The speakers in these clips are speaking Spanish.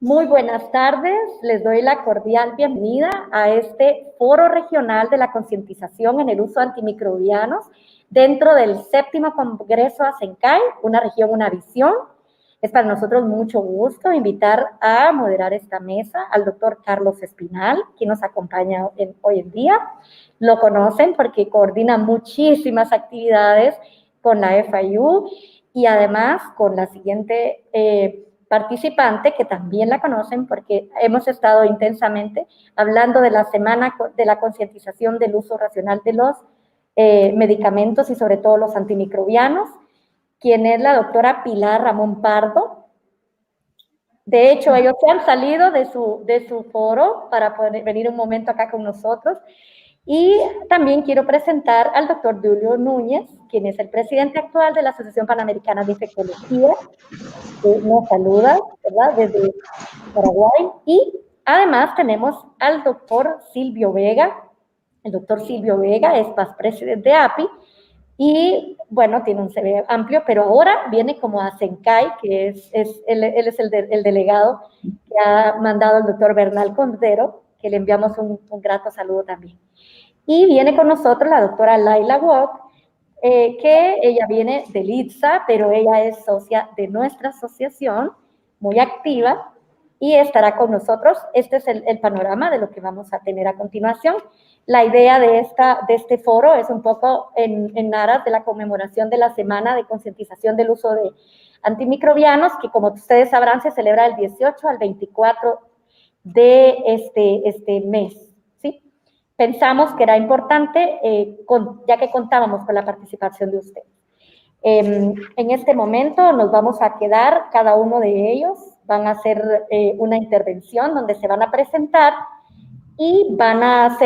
Muy buenas tardes, les doy la cordial bienvenida a este foro regional de la concientización en el uso de antimicrobianos dentro del 7º Congreso ASENCAI, una región, una visión. Es para nosotros mucho gusto invitar a moderar esta mesa al doctor Carlos Espinal, quien nos acompaña hoy en día. Lo conocen porque coordina muchísimas actividades con la FIU y además con la siguiente participante, que también la conocen porque hemos estado intensamente hablando de la semana de la concientización del uso racional de los medicamentos y sobre todo los antimicrobianos, quien es la doctora Pilar Ramón Pardo. De hecho, ellos se han salido de su foro para poder venir un momento acá con nosotros. Y también quiero presentar al doctor Julio Núñez, quien es el presidente actual de la Asociación Panamericana de Infectología, que nos saluda, ¿verdad?, desde Paraguay. Y además tenemos al doctor Silvio Vega. El doctor Silvio Vega es past presidente de API y, bueno, tiene un CV amplio, pero ahora viene como ASENCAI, que él es el delegado que ha mandado el doctor Bernal Condero, que le enviamos un grato saludo también. Y viene con nosotros la doctora Laila Wok, que ella viene del ITSA, pero ella es socia de nuestra asociación, muy activa, y estará con nosotros. Este es el panorama de lo que vamos a tener a continuación. La idea de este foro es un poco en aras de la conmemoración de la Semana de Concientización del Uso de Antimicrobianos, que como ustedes sabrán se celebra del 18 al 24 de este mes. Pensamos que era importante, ya que contábamos con la participación de ustedes. En este momento nos vamos a quedar, cada uno de ellos van a hacer una intervención donde se van a presentar y van a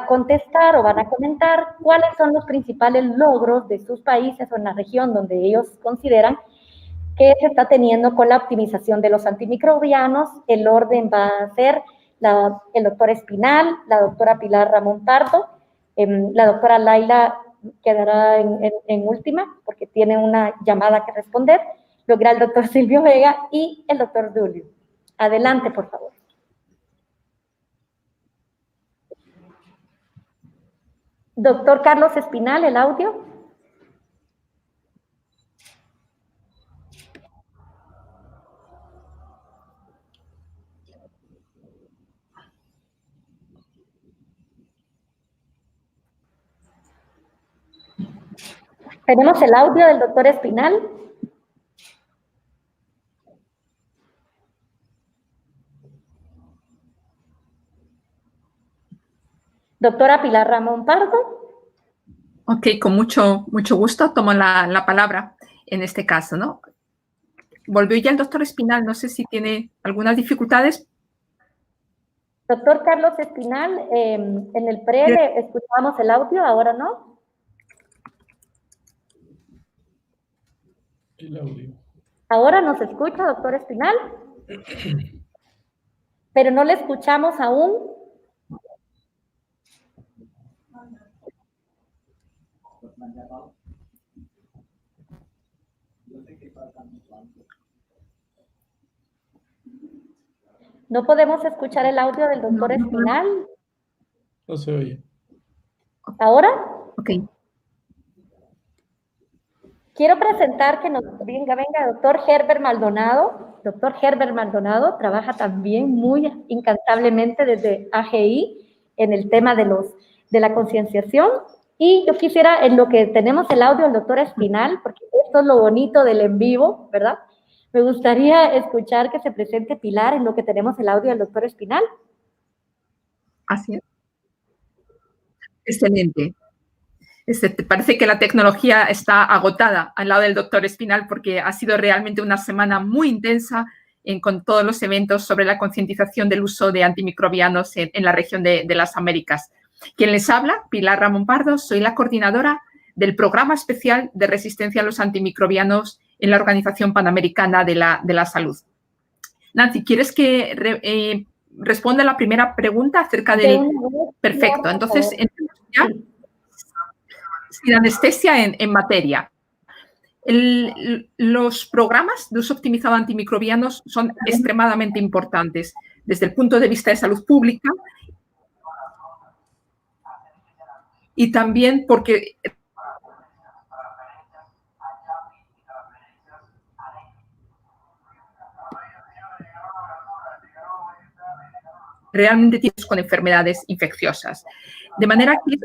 contestar o van a comentar cuáles son los principales logros de sus países o en la región donde ellos consideran que se está teniendo con la optimización de los antimicrobianos. El orden va a ser el doctor Espinal, la doctora Pilar Ramón Pardo, la doctora Laila quedará en última porque tiene una llamada que responder, luego el doctor Silvio Vega y el doctor Julio. Adelante, por favor. Doctor Carlos Espinal, el audio. ¿Tenemos el audio del doctor Espinal? Doctora Pilar Ramón Pardo. Ok, con mucho gusto tomo la palabra en este caso, ¿no? Volvió ya el doctor Espinal, no sé si tiene algunas dificultades. Doctor Carlos Espinal, en el pre le escuchamos el audio, ahora no. El audio. Ahora nos escucha, doctor Espinal, pero no le escuchamos aún. No podemos escuchar el audio del doctor Espinal. No se oye. ¿Ahora? Ok. Quiero presentar que venga doctor Herbert Maldonado. Doctor Herbert Maldonado trabaja también muy incansablemente desde AGI en el tema de la concienciación. Y yo quisiera, en lo que tenemos el audio del doctor Espinal, porque esto es lo bonito del en vivo, ¿verdad? Me gustaría escuchar que se presente Pilar en lo que tenemos el audio del doctor Espinal. Así es. Excelente. Parece que la tecnología está agotada al lado del doctor Espinal porque ha sido realmente una semana muy intensa con todos los eventos sobre la concientización del uso de antimicrobianos en la región de las Américas. Quien les habla, Pilar Ramón Pardo, soy la coordinadora del Programa Especial de Resistencia a los Antimicrobianos en la Organización Panamericana de la Salud. Nancy, ¿quieres que responda la primera pregunta acerca del...? Perfecto, entonces, ya, sin anestesia en materia. Los programas de uso optimizado antimicrobianos son extremadamente importantes desde el punto de vista de salud pública y también porque realmente tienes con enfermedades infecciosas. De manera que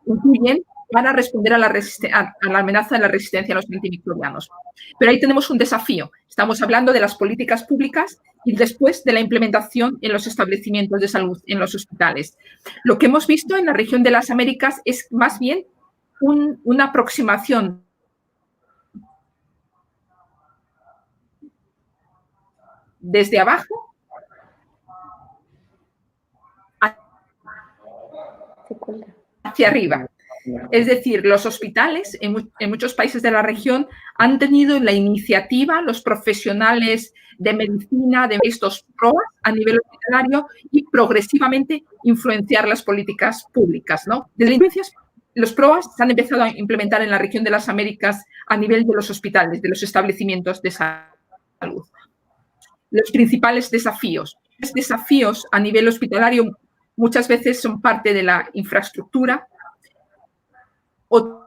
incluyen para responder a la amenaza de la resistencia a los antimicrobianos. Pero ahí tenemos un desafío. Estamos hablando de las políticas públicas y después de la implementación en los establecimientos de salud, en los hospitales. Lo que hemos visto en la región de las Américas es más bien una aproximación desde abajo hacia arriba. Es decir, los hospitales en muchos países de la región han tenido la iniciativa, los profesionales de medicina, de estos PROAS a nivel hospitalario y progresivamente influenciar las políticas públicas, ¿no? Los PROAS se han empezado a implementar en la región de las Américas a nivel de los hospitales, de los establecimientos de salud. Los principales desafíos. Los desafíos a nivel hospitalario muchas veces son parte de la infraestructura. Otro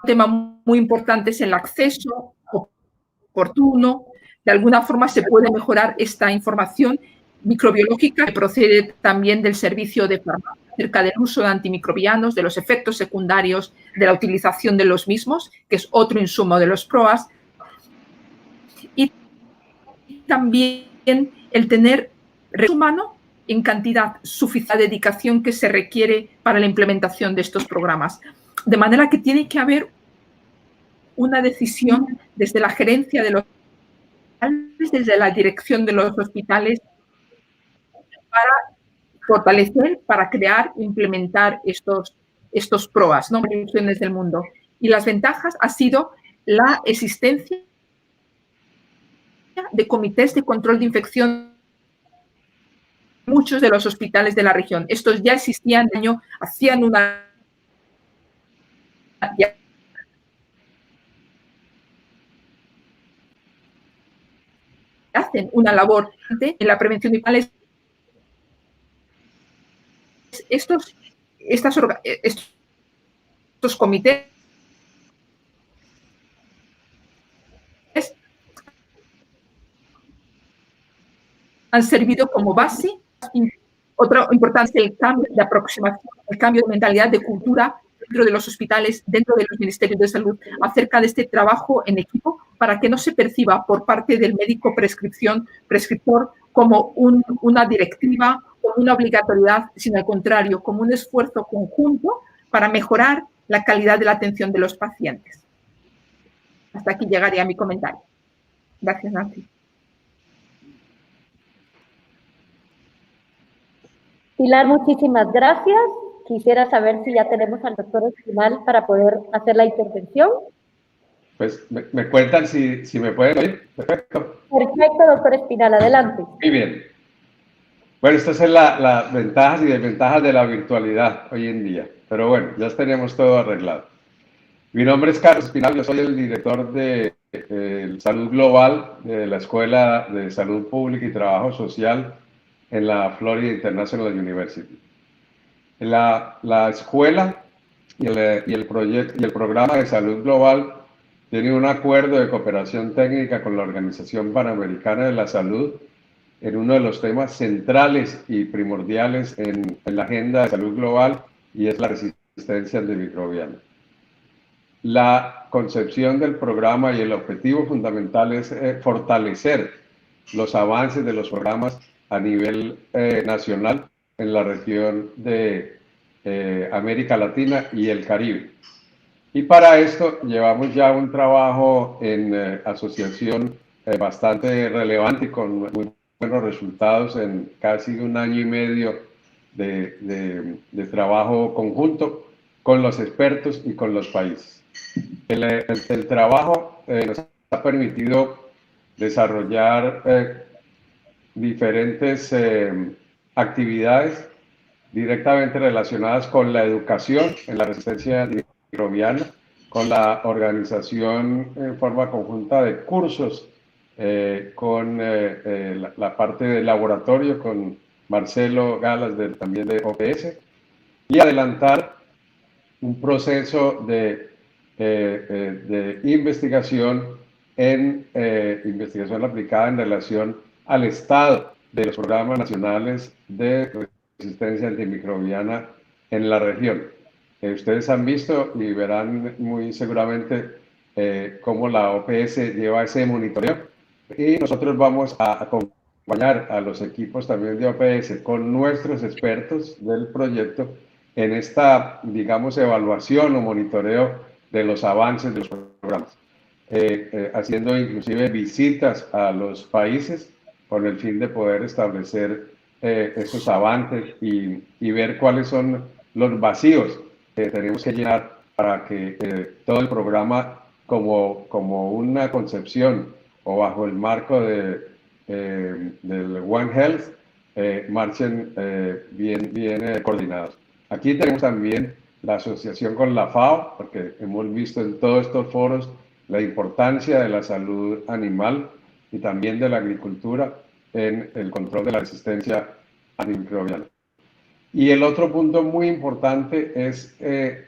tema muy importante es el acceso oportuno. De alguna forma se puede mejorar esta información microbiológica que procede también del servicio de farmacia acerca del uso de antimicrobianos, de los efectos secundarios de la utilización de los mismos, que es otro insumo de los PROAS. Y también el tener recurso humano en cantidad suficiente, de dedicación que se requiere para la implementación de estos programas. De manera que tiene que haber una decisión desde la gerencia de los hospitales, desde la dirección de los hospitales, para fortalecer, para crear e implementar estos PROAS, ¿no? En regiones del mundo. Y las ventajas ha sido la existencia de comités de control de infección en muchos de los hospitales de la región. Estos ya existían, hacían una... hacen una labor en la prevención de infecciones. Estos comités han servido como base. Otro importante es el cambio de aproximación, el cambio de mentalidad, de cultura dentro de los hospitales, dentro de los ministerios de salud, acerca de este trabajo en equipo, para que no se perciba por parte del médico prescriptor como una directiva, como una obligatoriedad, sino al contrario, como un esfuerzo conjunto para mejorar la calidad de la atención de los pacientes. Hasta aquí llegaría mi comentario. Gracias, Nancy. Pilar, muchísimas gracias. Quisiera saber si ya tenemos al doctor Espinal para poder hacer la intervención. Pues me cuentan si me pueden oír. Perfecto. Perfecto, doctor Espinal, adelante. Muy bien. Bueno, estas son las ventajas y desventajas de la virtualidad hoy en día. Pero bueno, ya tenemos todo arreglado. Mi nombre es Carlos Espinal, yo soy el director de Salud Global de la Escuela de Salud Pública y Trabajo Social en la Florida International University. La escuela y el programa de Salud Global tiene un acuerdo de cooperación técnica con la Organización Panamericana de la Salud en uno de los temas centrales y primordiales en la agenda de salud global, y es la resistencia antimicrobiana. La concepción del programa y el objetivo fundamental es fortalecer los avances de los programas a nivel nacional en la región de América Latina y el Caribe. Y para esto llevamos ya un trabajo en asociación bastante relevante y con muy buenos resultados en casi un año y medio de trabajo conjunto con los expertos y con los países. El trabajo nos ha permitido desarrollar diferentes actividades directamente relacionadas con la educación en la resistencia antimicrobiana, con la organización en forma conjunta de cursos, con la parte del laboratorio, con Marcelo Galas también de OPS, y adelantar un proceso de investigación investigación aplicada en relación al estado de los programas nacionales de resistencia antimicrobiana en la región. Ustedes han visto y verán muy seguramente cómo la OPS lleva ese monitoreo, y nosotros vamos a acompañar a los equipos también de OPS con nuestros expertos del proyecto en esta, digamos, evaluación o monitoreo de los avances de los programas, haciendo inclusive visitas a los países con el fin de poder establecer esos avances y ver cuáles son los vacíos que tenemos que llenar para que todo el programa como una concepción o bajo el marco del One Health marchen bien coordinados. Aquí tenemos también la asociación con la FAO, porque hemos visto en todos estos foros la importancia de la salud animal y también de la agricultura en el control de la resistencia antimicrobiana. Y el otro punto muy importante es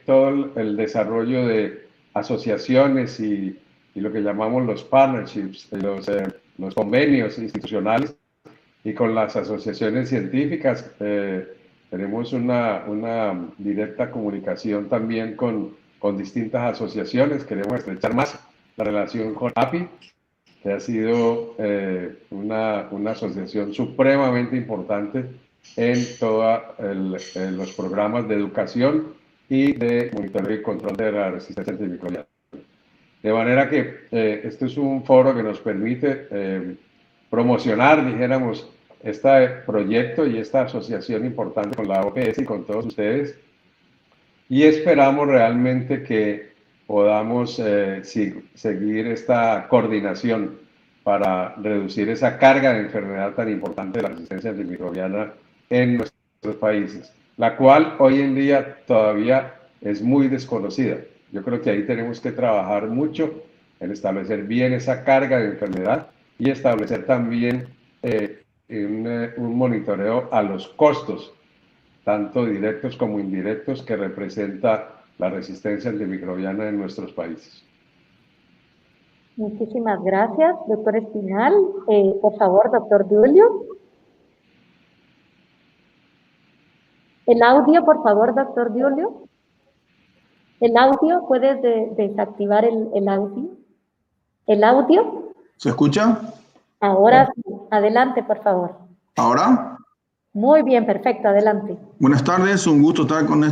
todo el desarrollo de asociaciones y lo que llamamos los partnerships, los convenios institucionales, y con las asociaciones científicas. Tenemos una directa comunicación también con distintas asociaciones. Queremos estrechar más la relación con API, que ha sido una asociación supremamente importante en todos los programas de educación y de monitoreo y control de la resistencia antimicrobiana. De manera que esto es un foro que nos permite promocionar, dijéramos, este proyecto y esta asociación importante con la OPS y con todos ustedes, y esperamos realmente que podamos seguir esta coordinación para reducir esa carga de enfermedad tan importante de la resistencia antimicrobiana en nuestros países, la cual hoy en día todavía es muy desconocida. Yo creo que ahí tenemos que trabajar mucho en establecer bien esa carga de enfermedad y establecer también un monitoreo a los costos, tanto directos como indirectos, que representa la resistencia antimicrobiana en nuestros países. Muchísimas gracias, doctor Espinal. Por favor, doctor Giulio. El audio, por favor, doctor Giulio. El audio, ¿puedes desactivar el audio? ¿El audio? ¿Se escucha? Ahora sí. Adelante, por favor. ¿Ahora? Muy bien, perfecto, adelante. Buenas tardes, un gusto estar con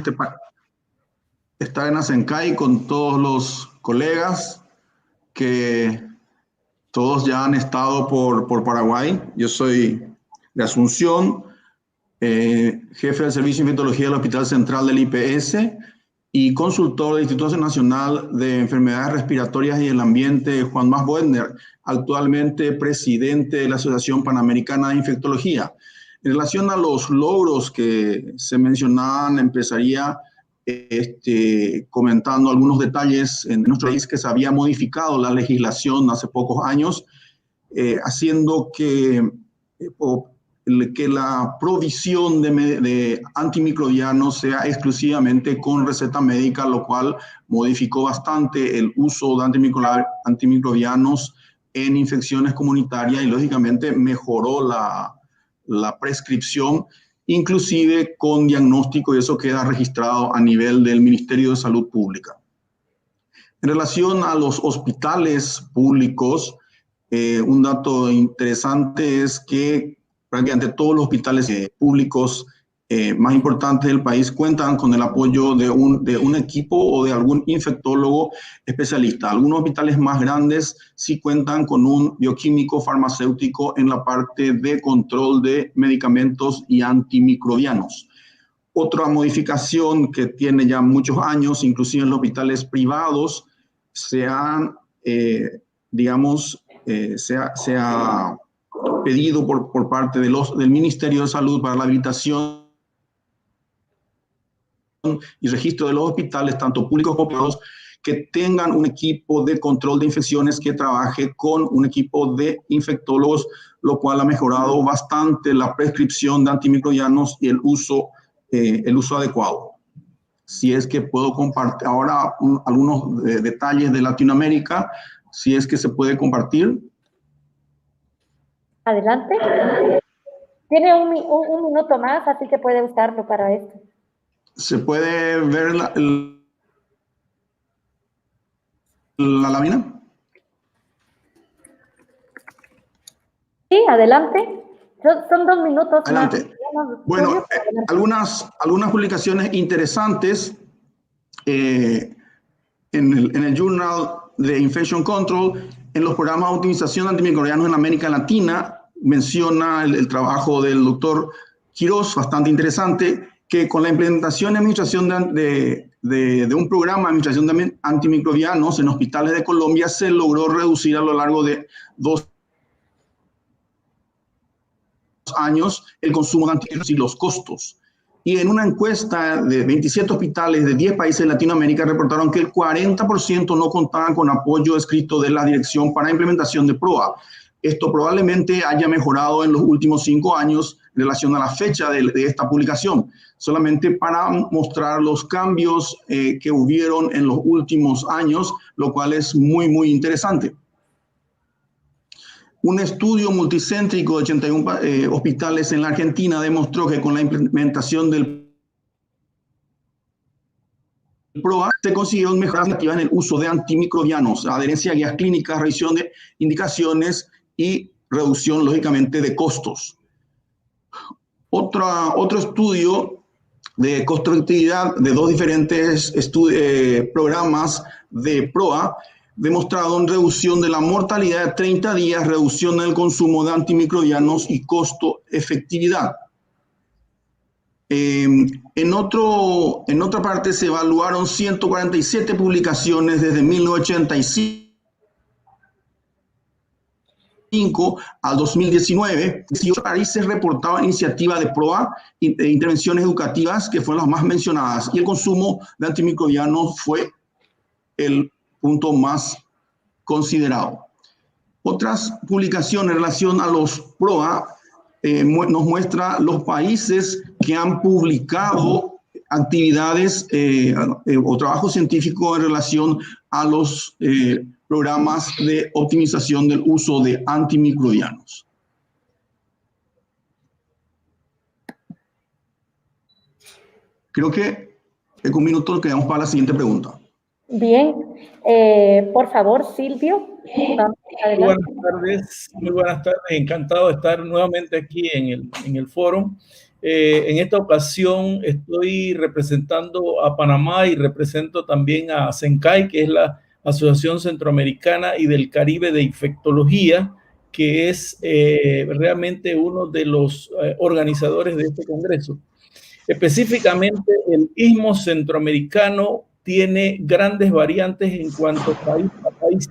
estar en Asencay con todos los colegas que todos ya han estado por Paraguay. Yo soy de Asunción, jefe del Servicio de Infectología del Hospital Central del IPS y consultor del Instituto Nacional de Enfermedades Respiratorias y el Ambiente, Juan Mas Boedner, actualmente presidente de la Asociación Panamericana de Infectología. En relación a los logros que se mencionaban, empezaría comentando algunos detalles en nuestro país, que se había modificado la legislación hace pocos años, haciendo que la provisión de antimicrobianos sea exclusivamente con receta médica, lo cual modificó bastante el uso de antimicrobianos en infecciones comunitarias y lógicamente mejoró la prescripción, inclusive con diagnóstico, y eso queda registrado a nivel del Ministerio de Salud Pública. En relación a los hospitales públicos, un dato interesante es que prácticamente todos los hospitales públicos más importantes del país cuentan con el apoyo de un equipo o de algún infectólogo especialista. Algunos hospitales más grandes sí cuentan con un bioquímico farmacéutico en la parte de control de medicamentos y antimicrobianos. Otra modificación que tiene ya muchos años, inclusive en los hospitales privados, se ha pedido por parte del Ministerio de Salud para la habilitación y registro de los hospitales, tanto públicos como privados, que tengan un equipo de control de infecciones que trabaje con un equipo de infectólogos, lo cual ha mejorado bastante la prescripción de antimicrobianos y el uso adecuado. Si es que puedo compartir ahora algunos detalles de Latinoamérica, si es que se puede compartir. Adelante. Tiene un minuto más, así que puede usarlo para esto. ¿Se puede ver la lámina? Sí, adelante. Son 2 minutos. Adelante. Bueno, algunas publicaciones interesantes en el Journal de Infection Control, en los programas de optimización de antimicrobianos en América Latina, menciona el trabajo del doctor Quiroz, bastante interesante, que con la implementación y administración de un programa de administración de antimicrobianos en hospitales de Colombia se logró reducir a lo largo de 2 años el consumo de antibióticos y los costos. Y en una encuesta de 27 hospitales de 10 países de Latinoamérica reportaron que el 40% no contaban con apoyo escrito de la dirección para implementación de PROA. Esto probablemente haya mejorado en los últimos 5 años en relación a la fecha de esta publicación, solamente para mostrar los cambios que hubieron en los últimos años, lo cual es muy, muy interesante. Un estudio multicéntrico de 81 hospitales en la Argentina demostró que con la implementación del PROA se consiguieron mejoras en el uso de antimicrobianos, adherencia a guías clínicas, revisión de indicaciones y reducción, lógicamente, de costos. Otro estudio de costo-efectividad de 2 diferentes programas de PROA demostraron reducción de la mortalidad de 30 días, reducción del consumo de antimicrobianos y costo-efectividad. En otra parte se evaluaron 147 publicaciones desde 1985 al 2019. 18 países reportaban iniciativas de PROA e intervenciones educativas que fueron las más mencionadas, y el consumo de antimicrobianos fue el punto más considerado. Otras publicaciones en relación a los PROA nos muestra los países que han publicado actividades o trabajo científico en relación a los programas de optimización del uso de antimicrobianos. Creo que en un minuto quedamos para la siguiente pregunta. Bien, por favor, Silvio. Muy buenas tardes, encantado de estar nuevamente aquí en el foro. En esta ocasión estoy representando a Panamá y represento también a CENCAI, que es la Asociación Centroamericana y del Caribe de Infectología, que es realmente uno de los organizadores de este congreso. Específicamente, el Istmo Centroamericano tiene grandes variantes en cuanto a país a país,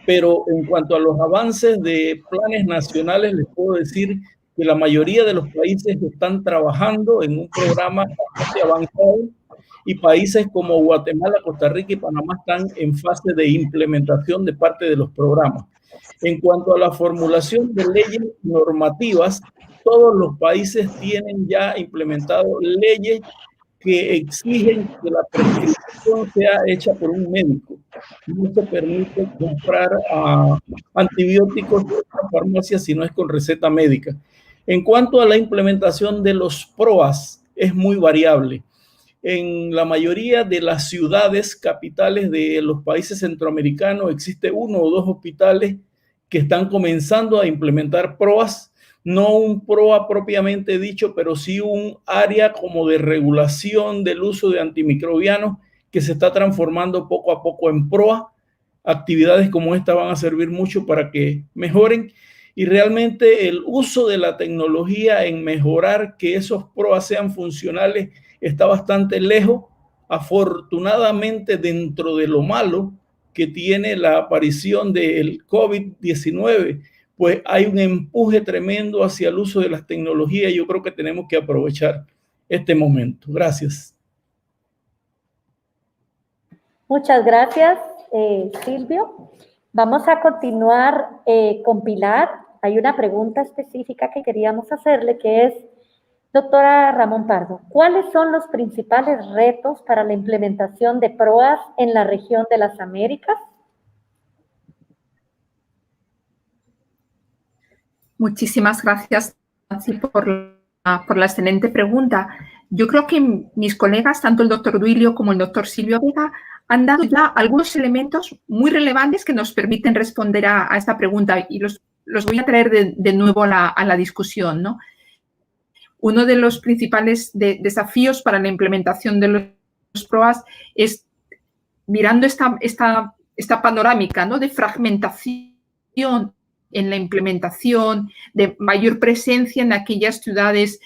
pero en cuanto a los avances de planes nacionales, les puedo decir que la mayoría de los países están trabajando en un programa bastante avanzado, y países como Guatemala, Costa Rica y Panamá están en fase de implementación de parte de los programas. En cuanto a la formulación de leyes normativas, todos los países tienen ya implementado leyes que exigen que la prescripción sea hecha por un médico. No se permite comprar antibióticos en la farmacia si no es con receta médica. En cuanto a la implementación de los PROAs, es muy variable. En la mayoría de las ciudades capitales de los países centroamericanos existe 1 o 2 hospitales que están comenzando a implementar PROAs. No un PROA propiamente dicho, pero sí un área como de regulación del uso de antimicrobianos que se está transformando poco a poco en PROA. Actividades como esta van a servir mucho para que mejoren, y realmente el uso de la tecnología en mejorar que esos PROAs sean funcionales está bastante lejos. Afortunadamente, dentro de lo malo que tiene la aparición del COVID-19, pues hay un empuje tremendo hacia el uso de las tecnologías, y yo creo que tenemos que aprovechar este momento. Gracias. Muchas gracias, Silvio. Vamos a continuar con Pilar. Hay una pregunta específica que queríamos hacerle, que es, doctora Ramón Pardo, ¿cuáles son los principales retos para la implementación de PROAS en la región de las Américas? Muchísimas gracias, Nancy, por la excelente pregunta. Yo creo que mis colegas, tanto el doctor Duilio como el doctor Silvio Vega, han dado ya algunos elementos muy relevantes que nos permiten responder a esta pregunta y los voy a traer de nuevo a la discusión, ¿no? Uno de los principales desafíos para la implementación de los PROAS es, mirando esta panorámica, ¿no?, de fragmentación en la implementación, de mayor presencia en aquellas ciudades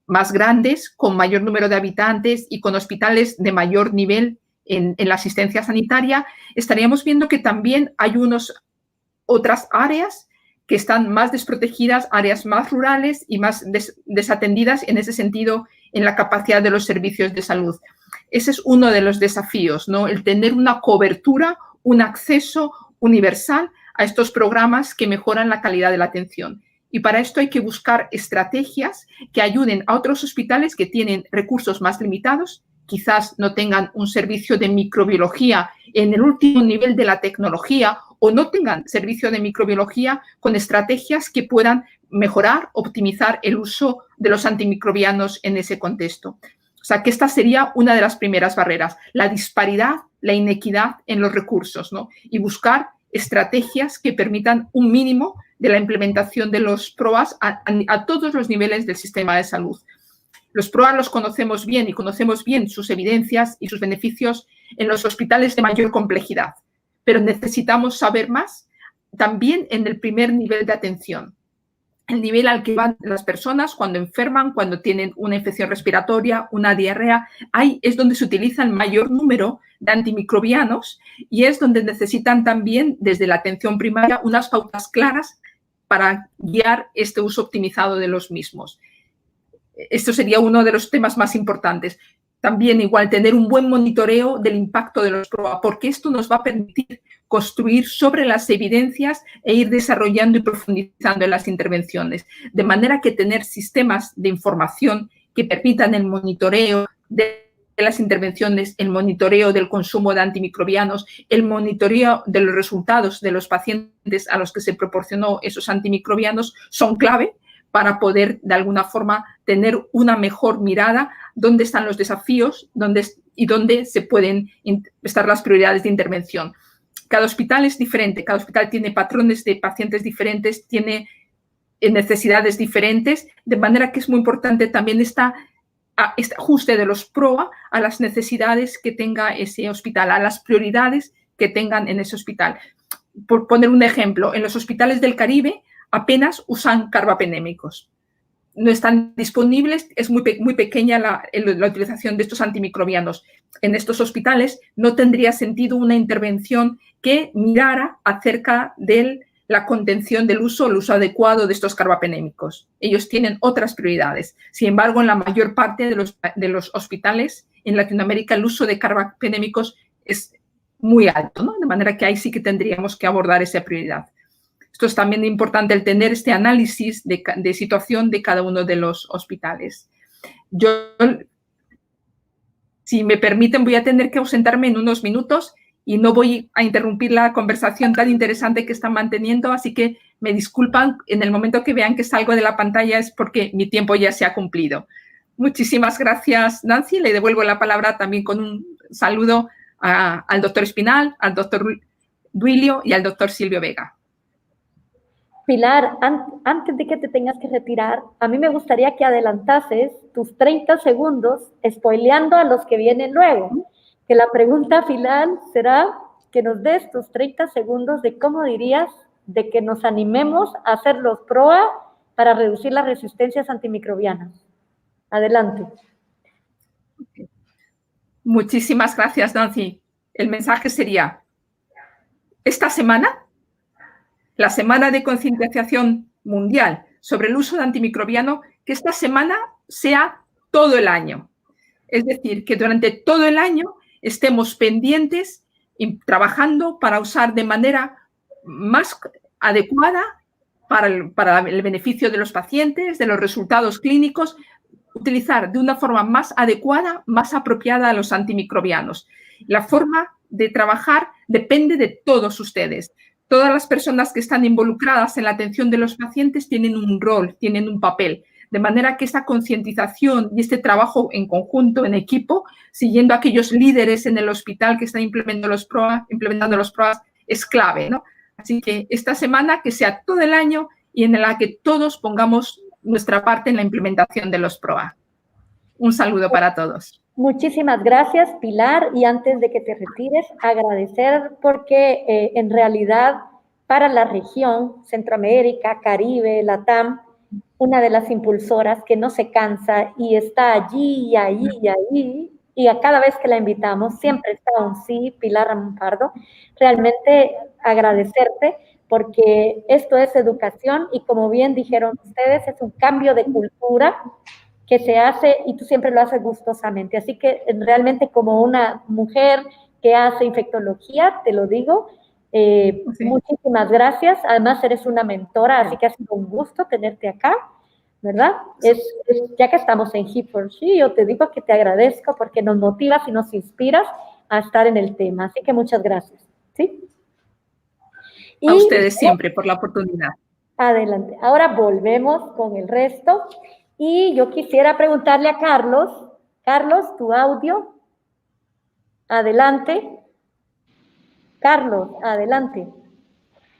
más grandes, con mayor número de habitantes y con hospitales de mayor nivel en la asistencia sanitaria, estaríamos viendo que también hay otras áreas que están más desprotegidas, áreas más rurales y más desatendidas en ese sentido en la capacidad de los servicios de salud. Ese es uno de los desafíos, ¿no? El tener una cobertura, un acceso universal a estos programas que mejoran la calidad de la atención. Y para esto hay que buscar estrategias que ayuden a otros hospitales que tienen recursos más limitados, quizás no tengan un servicio de microbiología en el último nivel de la tecnología o no tengan servicio de microbiología, con estrategias que puedan mejorar, optimizar el uso de los antimicrobianos en ese contexto. O sea, que esta sería una de las primeras barreras, la disparidad, la inequidad en los recursos, ¿no? Y buscar estrategias que permitan un mínimo de la implementación de los PROAS a todos los niveles del sistema de salud. Los PROAS los conocemos bien y conocemos bien sus evidencias y sus beneficios en los hospitales de mayor complejidad, pero necesitamos saber más también en el primer nivel de atención, el nivel al que van las personas cuando enferman, cuando tienen una infección respiratoria, una diarrea. Ahí es donde se utiliza el mayor número de antimicrobianos y es donde necesitan también, desde la atención primaria, unas pautas claras para guiar este uso optimizado de los mismos. Esto sería uno de los temas más importantes. También igual tener un buen monitoreo del impacto de los PROA, porque esto nos va a permitir construir sobre las evidencias e ir desarrollando y profundizando en las intervenciones. De manera que tener sistemas de información que permitan el monitoreo de las intervenciones, el monitoreo del consumo de antimicrobianos, el monitoreo de los resultados de los pacientes a los que se proporcionó esos antimicrobianos son clave para poder, de alguna forma, tener una mejor mirada dónde están los desafíos y dónde se pueden estar las prioridades de intervención. Cada hospital es diferente, cada hospital tiene patrones de pacientes diferentes, tiene necesidades diferentes, de manera que es muy importante también este ajuste de los PROA a las necesidades que tenga ese hospital, a las prioridades que tengan en ese hospital. Por poner un ejemplo, en los hospitales del Caribe apenas usan carbapenémicos. No están disponibles, es muy pequeña la utilización de estos antimicrobianos. En estos hospitales no tendría sentido una intervención que mirara acerca de la contención del uso, el uso adecuado de estos carbapenémicos. Ellos tienen otras prioridades. Sin embargo, en la mayor parte de los hospitales en Latinoamérica el uso de carbapenémicos es muy alto, ¿no? De manera que ahí sí que tendríamos que abordar esa prioridad. Esto es también importante, el tener este análisis de situación de cada uno de los hospitales. Yo, si me permiten, voy a tener que ausentarme en unos minutos y no voy a interrumpir la conversación tan interesante que están manteniendo, así que me disculpan en el momento que vean que salgo de la pantalla es porque mi tiempo ya se ha cumplido. Muchísimas gracias, Nancy. Le devuelvo la palabra también con un saludo al doctor Espinal, al doctor Duilio y al doctor Silvio Vega. Pilar, antes de que te tengas que retirar, a mí me gustaría que adelantases tus 30 segundos spoileando a los que vienen luego. Que la pregunta final será que nos des tus 30 segundos de cómo dirías de que nos animemos a hacer los PROA para reducir las resistencias antimicrobianas. Adelante. Muchísimas gracias, Nancy. El mensaje sería, esta semana, la Semana de Concienciación Mundial sobre el uso de antimicrobiano, que esta semana sea todo el año. Es decir, que durante todo el año estemos pendientes trabajando para usar de manera más adecuada para el beneficio de los pacientes, de los resultados clínicos, utilizar de una forma más adecuada, más apropiada a los antimicrobianos. La forma de trabajar depende de todos ustedes. Todas las personas que están involucradas en la atención de los pacientes tienen un rol, tienen un papel, de manera que esta concientización y este trabajo en conjunto, en equipo, siguiendo a aquellos líderes en el hospital que están implementando los PROAs, es clave, ¿no? Así que esta semana que sea todo el año y en la que todos pongamos nuestra parte en la implementación de los PROA. Un saludo para todos. Muchísimas gracias, Pilar. Y antes de que te retires, agradecer porque en realidad para la región, Centroamérica, Caribe, LATAM, una de las impulsoras que no se cansa y está allí y ahí y ahí, y a cada vez que la invitamos siempre está un sí, Pilar Rampardo. Realmente agradecerte porque esto es educación y como bien dijeron ustedes, es un cambio de cultura que se hace y tú siempre lo haces gustosamente. Así que realmente como una mujer que hace infectología, te lo digo, sí. Muchísimas gracias. Además eres una mentora, así que ha sido un gusto tenerte acá, ¿verdad? Ya que estamos en He4She, yo te digo que te agradezco porque nos motivas y nos inspiras a estar en el tema. Así que muchas gracias. ¿Sí? A ustedes siempre por la oportunidad. Adelante. Ahora volvemos con el resto. Y yo quisiera preguntarle a Carlos. Carlos, tu audio. Adelante. Carlos, adelante.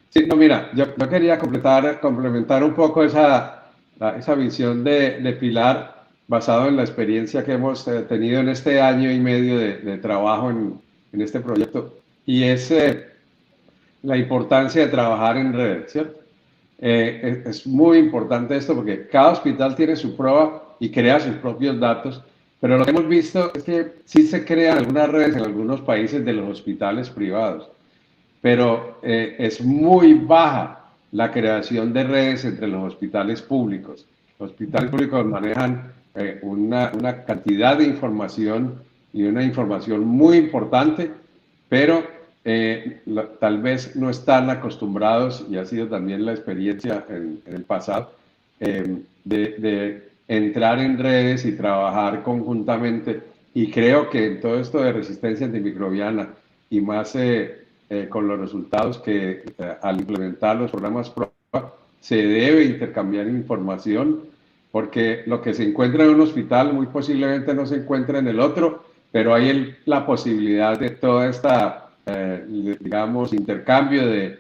Sí, no, mira, yo quería complementar un poco esa visión de Pilar basado en la experiencia que hemos tenido en este año y medio de trabajo en este proyecto. Y es la importancia de trabajar en redes, ¿cierto? Es muy importante esto porque cada hospital tiene su prueba y crea sus propios datos, pero lo que hemos visto es que sí se crean algunas redes en algunos países de los hospitales privados, pero es muy baja la creación de redes entre los hospitales públicos. Los hospitales públicos manejan una cantidad de información y una información muy importante, pero tal vez no están acostumbrados, y ha sido también la experiencia en el pasado, de entrar en redes y trabajar conjuntamente. Y creo que en todo esto de resistencia antimicrobiana y más con los resultados que al implementar los programas PROA se debe intercambiar información, porque lo que se encuentra en un hospital muy posiblemente no se encuentra en el otro, pero hay la posibilidad de toda esta digamos, intercambio de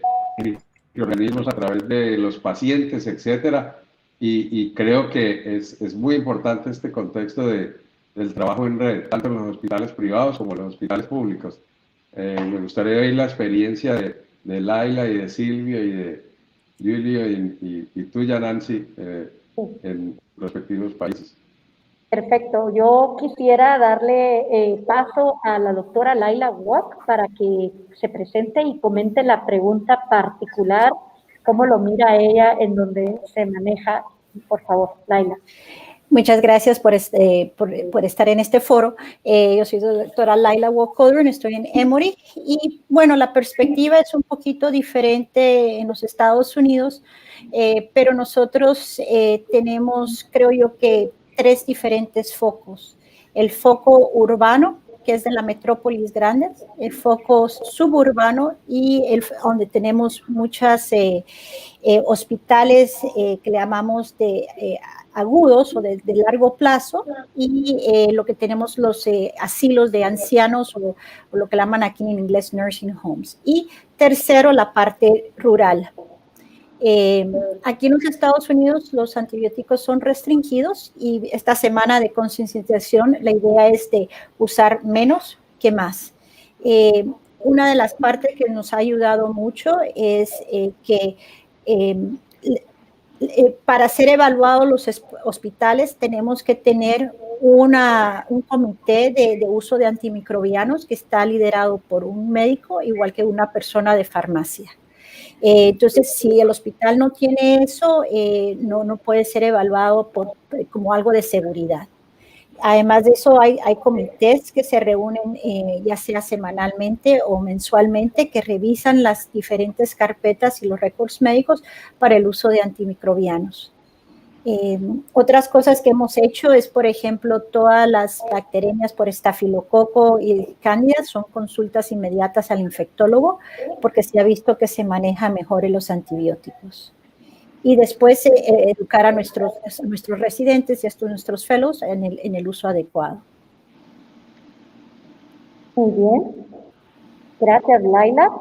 organismos a través de los pacientes, etcétera, y creo que es muy importante este contexto del trabajo en red, tanto en los hospitales privados como en los hospitales públicos. Me gustaría oír la experiencia de Laila y de Silvia y de Julio y tuya, Nancy, en los respectivos países. Perfecto. Yo quisiera darle paso a la doctora Laila Wok para que se presente y comente la pregunta particular, cómo lo mira ella en donde se maneja. Por favor, Laila. Muchas gracias por estar en este foro. Yo soy la doctora Laila Wok-Coldren, estoy en Emory y bueno, la perspectiva es un poquito diferente en los Estados Unidos, pero nosotros tenemos, creo yo, que 3 diferentes focos. El foco urbano, que es de la metrópolis grandes, el foco suburbano y donde tenemos muchos hospitales que le llamamos de agudos o de largo plazo y lo que tenemos los asilos de ancianos o lo que llaman aquí en inglés nursing homes. Y tercero, la parte rural. Aquí en los Estados Unidos los antibióticos son restringidos y esta semana de concienciación la idea es de usar menos que más. Una de las partes que nos ha ayudado mucho es que para ser evaluados los hospitales tenemos que tener un comité de uso de antimicrobianos que está liderado por un médico igual que una persona de farmacia. Entonces, si el hospital no tiene eso, no puede ser evaluado como algo de seguridad. Además de eso, hay comités que se reúnen ya sea semanalmente o mensualmente que revisan las diferentes carpetas y los récords médicos para el uso de antimicrobianos. Otras cosas que hemos hecho es, por ejemplo, todas las bacterias por estafilococo y cándida son consultas inmediatas al infectólogo porque se ha visto que se maneja mejor los antibióticos. Y después educar a nuestros residentes y a nuestros fellows en el uso adecuado. Muy bien. Gracias, Laila.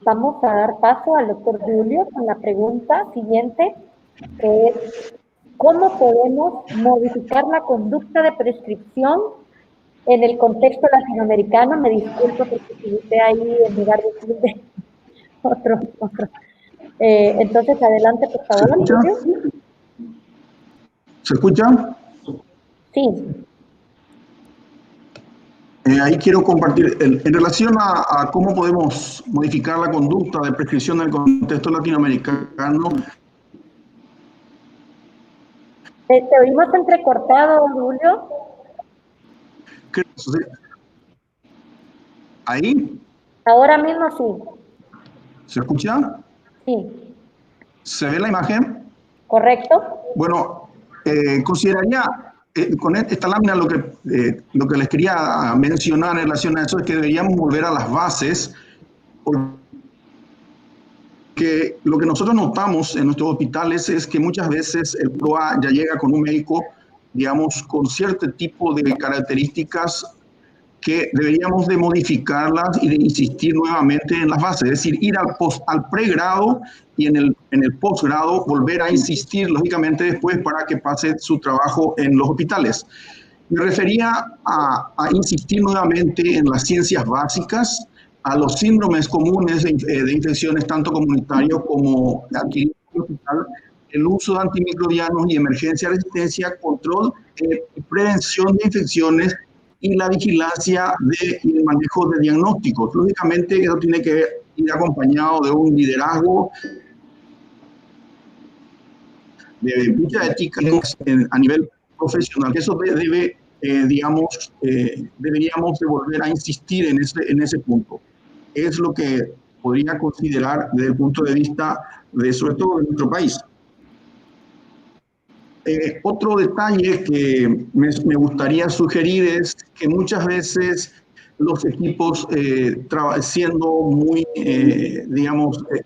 Vamos a dar paso al doctor Julio con la pregunta siguiente, que es, ¿cómo podemos modificar la conducta de prescripción en el contexto latinoamericano? Me disculpo porque utilicé ahí en lugar de decir otro. Entonces, adelante, por favor. ¿Se escucha? Sí. Ahí quiero compartir, en relación a cómo podemos modificar la conducta de prescripción en el contexto latinoamericano. Te oímos entrecortado, Julio. ¿Ahí? Ahora mismo sí. ¿Se escucha? Sí. ¿Se ve la imagen? Correcto. Bueno, consideraría, con esta lámina lo que les quería mencionar en relación a eso es que deberíamos volver a las bases, porque lo que nosotros notamos en nuestros hospitales es que muchas veces el PROA ya llega con un médico, digamos, con cierto tipo de características que deberíamos de modificarlas y de insistir nuevamente en las bases, es decir, ir al pregrado y en el posgrado volver a insistir, lógicamente, después para que pase su trabajo en los hospitales. Me refería a insistir nuevamente en las ciencias básicas, a los síndromes comunes de infecciones, tanto comunitarios como adquiridos en el hospital, el uso de antimicrobianos y emergencia, resistencia, control y prevención de infecciones y la vigilancia y el manejo de diagnósticos. Lógicamente, eso tiene que ir acompañado de un liderazgo, de mucha ética a nivel profesional. Eso debe, deberíamos de volver a insistir en ese punto. Es lo que podría considerar desde el punto de vista sobre todo de nuestro país. Otro detalle que me gustaría sugerir es que muchas veces los equipos siendo muy,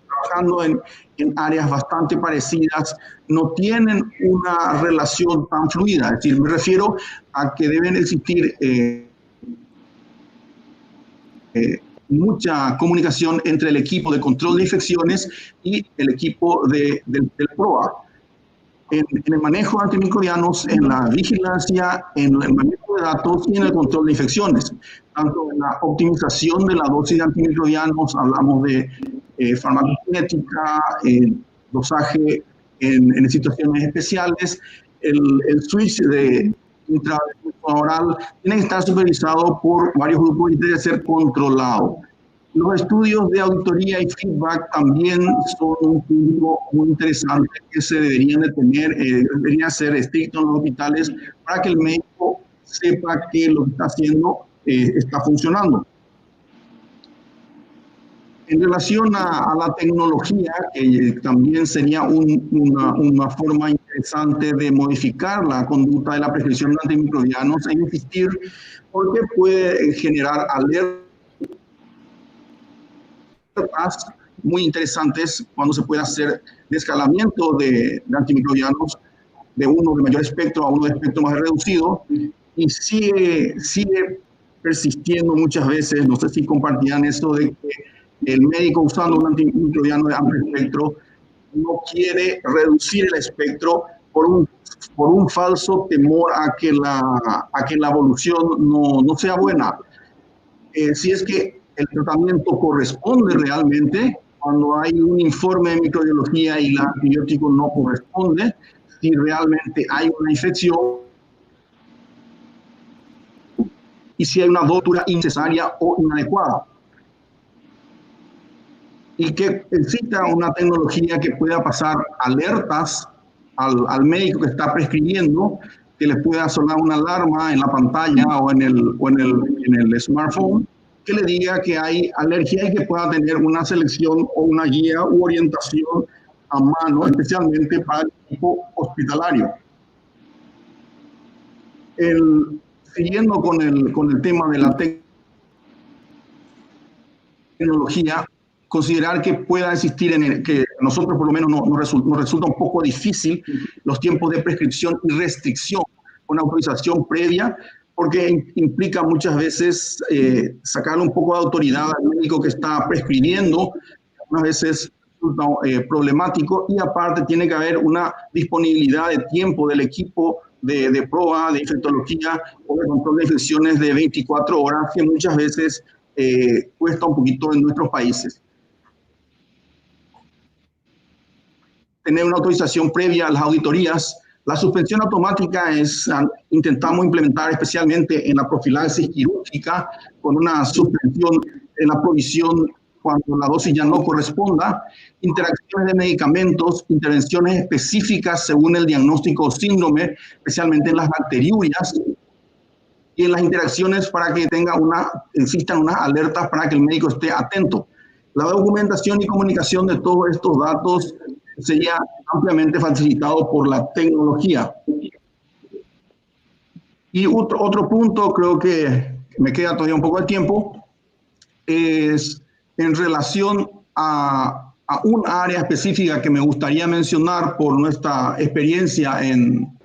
trabajando en áreas bastante parecidas, no tienen una relación tan fluida. Es decir, me refiero a que deben existir mucha comunicación entre el equipo de control de infecciones y el equipo del PROA. En el manejo de antimicrobianos, en la vigilancia, en el manejo de datos y en el control de infecciones. Tanto en la optimización de la dosis de antimicrobianos, hablamos de farmacokinética, dosaje en situaciones especiales, el switch de intravenoso oral tiene que estar supervisado por varios grupos y debe ser controlado. Los estudios de auditoría y feedback también son un punto muy interesante que se deberían de tener, deberían ser estrictos en los hospitales para que el médico sepa que lo que está haciendo está funcionando. En relación a la tecnología, que también sería una forma interesante de modificar la conducta de la prescripción de antimicrobianos e insistir, porque puede generar alertas muy interesantes cuando se puede hacer descalamiento de antimicrobianos de uno de mayor espectro a uno de espectro más reducido, y sigue persistiendo muchas veces, no sé si compartían eso, de que el médico usando un antimicrobiano de amplio espectro no quiere reducir el espectro por un falso temor a que la evolución no sea buena. Si es que el tratamiento corresponde realmente, cuando hay un informe de microbiología y el antibiótico no corresponde, si realmente hay una infección y si hay una dotura innecesaria o inadecuada. Y que exista una tecnología que pueda pasar alertas al médico que está prescribiendo que les pueda sonar una alarma en la pantalla o en el smartphone que le diga que hay alergia y que pueda tener una selección o una guía u orientación a mano, especialmente para el equipo hospitalario. Siguiendo con el tema de la tecnología, considerar que pueda existir, que a nosotros por lo menos nos resulta un poco difícil los tiempos de prescripción y restricción con autorización previa, porque implica muchas veces sacarle un poco de autoridad al médico que está prescribiendo, algunas veces resulta problemático, y aparte tiene que haber una disponibilidad de tiempo del equipo de prueba, de infectología o de control de infecciones de 24 horas, que muchas veces cuesta un poquito en nuestros países. Tener una autorización previa a las auditorías. La suspensión automática intentamos implementar especialmente en la profilaxis quirúrgica, con una suspensión en la provisión cuando la dosis ya no corresponda, interacciones de medicamentos, intervenciones específicas según el diagnóstico o síndrome, especialmente en las bacteriurias, y en las interacciones para que existan unas alertas para que el médico esté atento. La documentación y comunicación de todos estos datos sería ampliamente facilitado por la tecnología. Y otro punto, creo que me queda todavía un poco de tiempo, es en relación a un área específica que me gustaría mencionar por nuestra experiencia en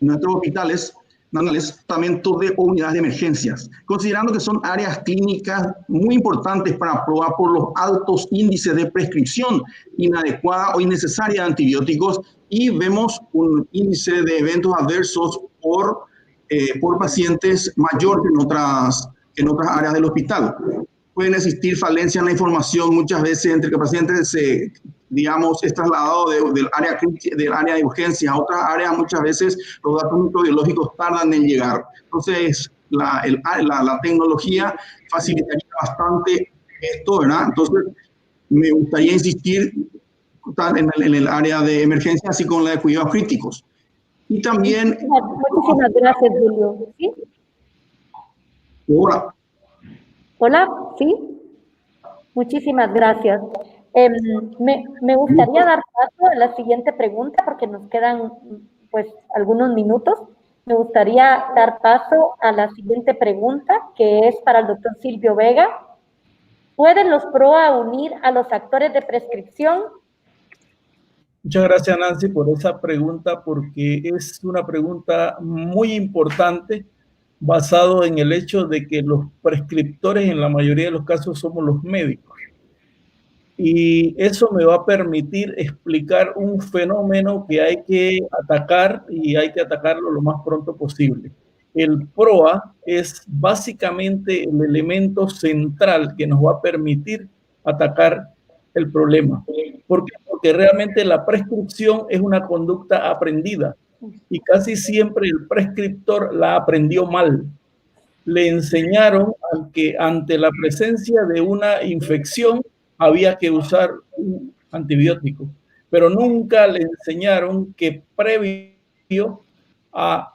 nuestros hospitales, tratamiento de unidades de emergencias, considerando que son áreas clínicas muy importantes para probar por los altos índices de prescripción inadecuada o innecesaria de antibióticos, y vemos un índice de eventos adversos por pacientes mayor que en otras áreas del hospital. Pueden existir falencias en la información muchas veces entre que el paciente es trasladado del área de urgencia a otras áreas. Muchas veces los datos microbiológicos tardan en llegar. Entonces, la tecnología facilitaría bastante esto, ¿verdad? Entonces, me gustaría insistir en el área de emergencia, así como la de cuidados críticos. Y también... Muchísimas gracias, Julio. ¿Sí? Hola. Hola, ¿sí? Muchísimas gracias. Me gustaría dar paso a la siguiente pregunta porque nos quedan pues algunos minutos. Me gustaría dar paso a la siguiente pregunta, que es para el doctor Silvio Vega. ¿Pueden los PROA unir a los actores de prescripción? Muchas gracias, Nancy, por esa pregunta, porque es una pregunta muy importante, basado en el hecho de que los prescriptores en la mayoría de los casos somos los médicos. Y eso me va a permitir explicar un fenómeno que hay que atacar, y hay que atacarlo lo más pronto posible. El PROA es básicamente el elemento central que nos va a permitir atacar el problema. ¿Por qué? Porque realmente la prescripción es una conducta aprendida y casi siempre el prescriptor la aprendió mal. Le enseñaron que ante la presencia de una infección había que usar un antibiótico, pero nunca le enseñaron que previo a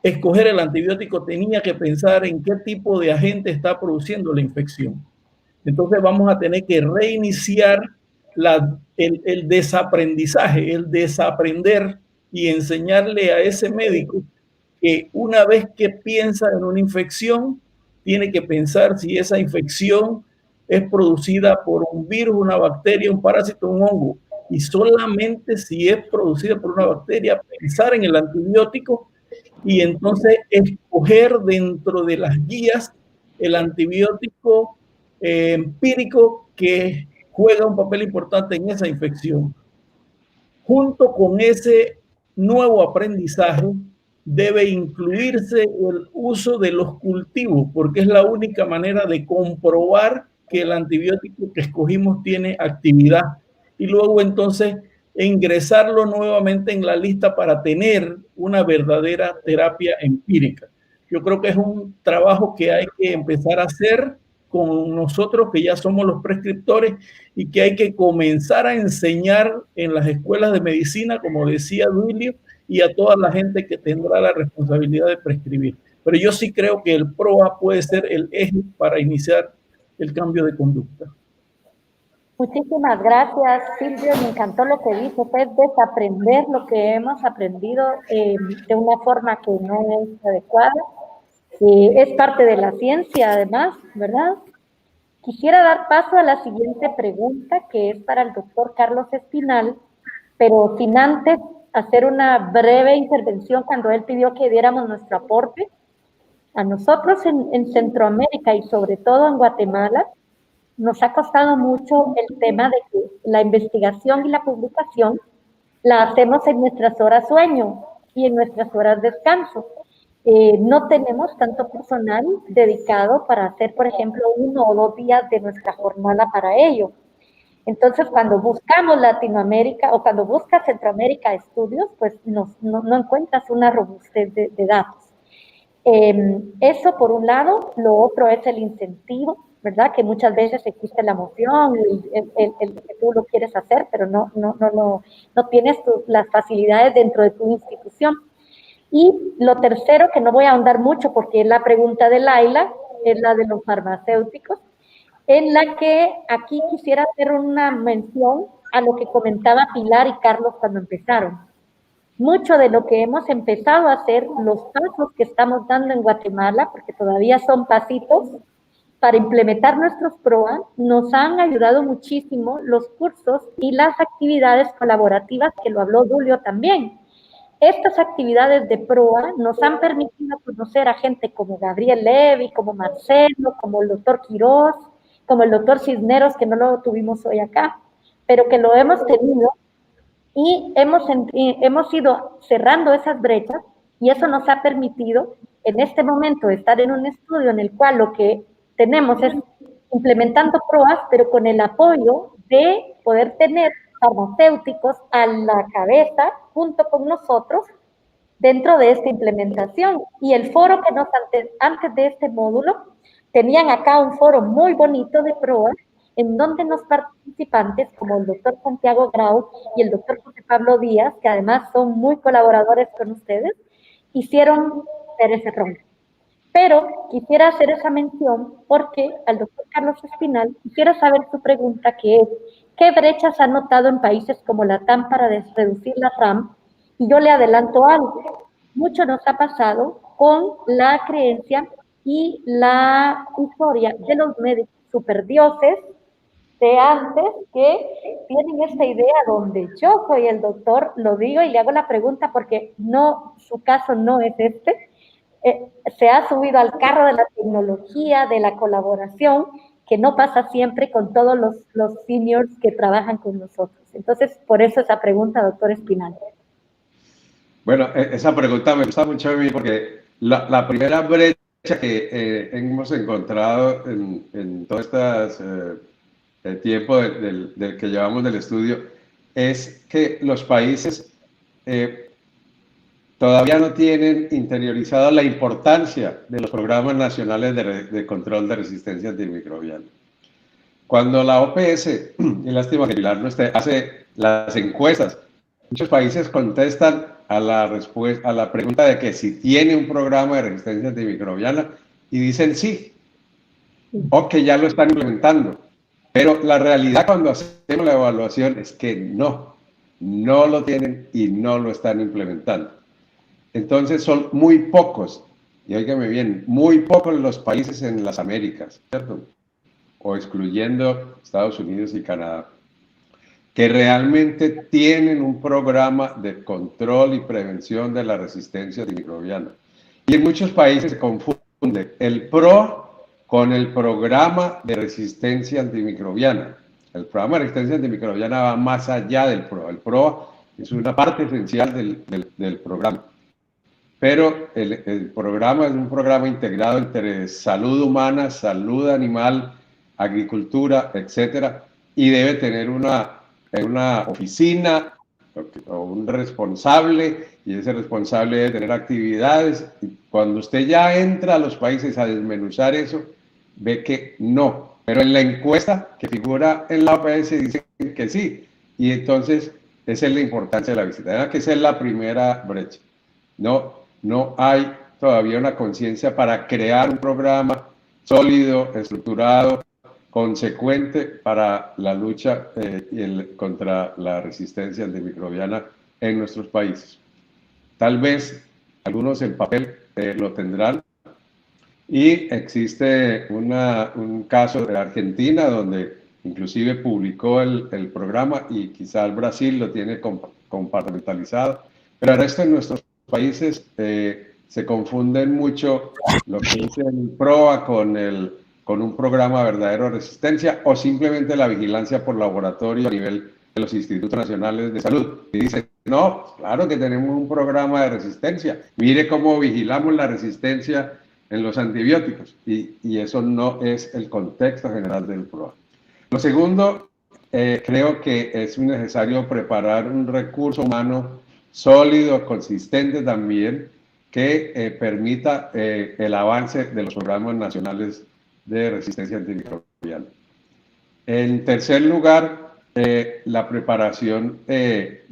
escoger el antibiótico tenía que pensar en qué tipo de agente está produciendo la infección. Entonces vamos a tener que reiniciar el desaprendizaje, el desaprender, y enseñarle a ese médico que una vez que piensa en una infección, tiene que pensar si esa infección es producida por un virus, una bacteria, un parásito, un hongo. Y solamente si es producida por una bacteria, pensar en el antibiótico y entonces escoger dentro de las guías el antibiótico empírico que juega un papel importante en esa infección. Junto con ese nuevo aprendizaje debe incluirse el uso de los cultivos, porque es la única manera de comprobar que el antibiótico que escogimos tiene actividad, y luego entonces ingresarlo nuevamente en la lista para tener una verdadera terapia empírica. Yo creo que es un trabajo que hay que empezar a hacer con nosotros que ya somos los prescriptores y que hay que comenzar a enseñar en las escuelas de medicina, como decía Duilio, y a toda la gente que tendrá la responsabilidad de prescribir. Pero yo sí creo que el PROA puede ser el eje para iniciar el cambio de conducta. Muchísimas gracias, Silvio. Me encantó lo que dijo, es desaprender lo que hemos aprendido de una forma que no es adecuada. Es parte de la ciencia, además, ¿verdad? Quisiera dar paso a la siguiente pregunta, que es para el doctor Carlos Espinal, pero sin antes hacer una breve intervención cuando él pidió que diéramos nuestro aporte. A nosotros en Centroamérica y sobre todo en Guatemala, nos ha costado mucho el tema de que la investigación y la publicación la hacemos en nuestras horas sueño y en nuestras horas descanso. No tenemos tanto personal dedicado para hacer, por ejemplo, 1 o 2 días de nuestra jornada para ello. Entonces, cuando buscamos Latinoamérica o cuando buscas Centroamérica estudios, pues no encuentras una robustez de datos. Eso por un lado. Lo otro es el incentivo, ¿verdad? Que muchas veces existe la emoción, el que tú lo quieres hacer, pero no tienes las facilidades dentro de tu institución. Y lo tercero, que no voy a ahondar mucho porque es la pregunta de Laila, es la de los farmacéuticos, en la que aquí quisiera hacer una mención a lo que comentaba Pilar y Carlos cuando empezaron. Mucho de lo que hemos empezado a hacer, los pasos que estamos dando en Guatemala, porque todavía son pasitos, para implementar nuestros PROA, nos han ayudado muchísimo los cursos y las actividades colaborativas, que lo habló Julio también. Estas actividades de PROA nos han permitido conocer a gente como Gabriel Levy, como Marcelo, como el doctor Quiroz, como el doctor Cisneros, que no lo tuvimos hoy acá, pero que lo hemos tenido y hemos ido cerrando esas brechas, y eso nos ha permitido en este momento estar en un estudio en el cual lo que tenemos es implementando PROAs, pero con el apoyo de poder tener farmacéuticos a la cabeza junto con nosotros dentro de esta implementación. Y el foro que antes de este módulo, tenían acá un foro muy bonito de PROA, en donde los participantes, como el doctor Santiago Grau y el doctor José Pablo Díaz, que además son muy colaboradores con ustedes, hicieron hacer ese ronco. Pero quisiera hacer esa mención porque al doctor Carlos Espinal quisiera saber su pregunta, que es: ¿qué brechas ha notado en países como Latam para reducir la RAM? Y yo le adelanto algo. Mucho nos ha pasado con la creencia y la historia de los médicos superdioses de antes, que tienen esta idea donde yo soy el doctor, lo digo y le hago la pregunta porque no, su caso no es este. Se ha subido al carro de la tecnología, de la colaboración, que no pasa siempre con todos los seniors que trabajan con nosotros. Entonces, por eso esa pregunta, doctor Espinal. Bueno, esa pregunta me gusta mucho a mí porque la primera brecha que hemos encontrado en todo este tiempo del que llevamos del estudio es que los países todavía no tienen interiorizado la importancia de los programas nacionales de control de resistencia antimicrobiana. Cuando la OPS, y lástima que Pilar no esté, hace las encuestas, muchos países contestan a la pregunta de que si tiene un programa de resistencia antimicrobiana y dicen sí, o que ya lo están implementando. Pero la realidad cuando hacemos la evaluación es que no lo tienen y no lo están implementando. Entonces son muy pocos, y óigame bien, muy pocos los países en las Américas, ¿cierto? O excluyendo Estados Unidos y Canadá, que realmente tienen un programa de control y prevención de la resistencia antimicrobiana. Y en muchos países se confunde el PRO con el programa de resistencia antimicrobiana. El programa de resistencia antimicrobiana va más allá del PRO. El PRO es una parte esencial del programa. Pero el programa es un programa integrado entre salud humana, salud animal, agricultura, etcétera, y debe tener una oficina o un responsable, y ese responsable debe tener actividades. Y cuando usted ya entra a los países a desmenuzar eso, ve que no. Pero en la encuesta que figura en la OPS dicen que sí. Y entonces esa es la importancia de la visita. Que esa es la primera brecha. No hay todavía una conciencia para crear un programa sólido, estructurado, consecuente para la lucha contra la resistencia antimicrobiana en nuestros países. Tal vez algunos en papel lo tendrán, y existe un caso de Argentina donde inclusive publicó el programa, y quizás Brasil lo tiene compartimentalizado, pero el resto de nuestros países se confunden mucho lo que es el PROA con un programa verdadero de resistencia, o simplemente la vigilancia por laboratorio a nivel de los institutos nacionales de salud. Y dicen, no, claro que tenemos un programa de resistencia, mire cómo vigilamos la resistencia en los antibióticos, y eso no es el contexto general del PROA. Lo segundo, creo que es necesario preparar un recurso humano sólido, consistente también, que permita el avance de los programas nacionales de resistencia antimicrobiana. En tercer lugar, la preparación,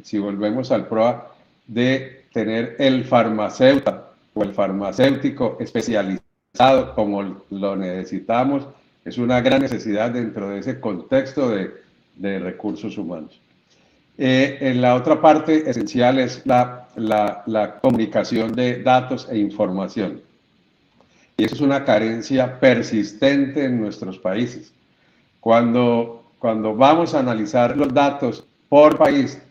si volvemos al PROA, de tener el farmacéutico o el farmacéutico especializado como lo necesitamos, es una gran necesidad dentro de ese contexto de recursos humanos. En la otra parte esencial es la comunicación de datos e información. Y eso es una carencia persistente en nuestros países. Cuando vamos a analizar los datos por país